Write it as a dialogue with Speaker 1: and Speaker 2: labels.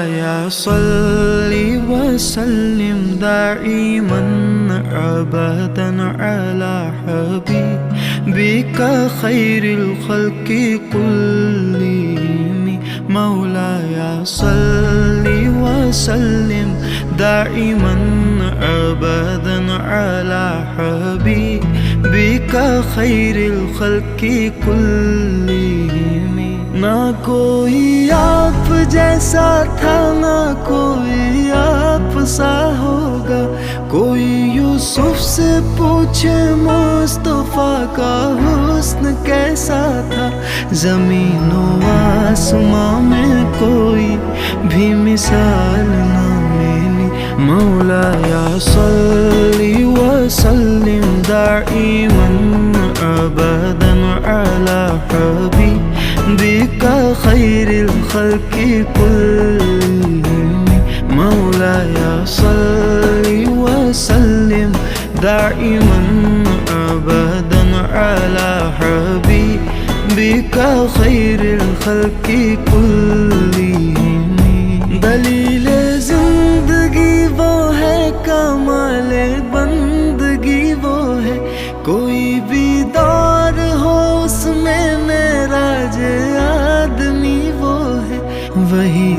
Speaker 1: मौलाया सल्ली वसल्लिम दाइमन अबदन अला हबीबिका खैरिल खल्क़ि कुल्लिहिम। मौलाया सल्ली वसल्लिम दाइमन अबदन अला हबीबिका खैरिल खल्क़ि कुल्लिहिम। ना कोई आप जैसा था, ना कोई आप सा होगा। कोई यूसुफ से पूछे मुस्तफा का हुस्न कैसा था। ज़मीन व आसमां में कोई भी मिसाल ना मिली। मौलाया सल्ली वसल्लिम दाइमन अबदन अला हबीबिका खैरिल खल्क़ि कुल्लिहिम। मौलाया सल्ली वसल्लिम दाइमन अबदन अला हबीबिका खैरिल खल्क़ि कुल्लिहिम। दलीले जिंदगी वो है, कमाले बंदगी वो है। कोई भी दौर हो उसमें मेरा जे आदमी वो है। वही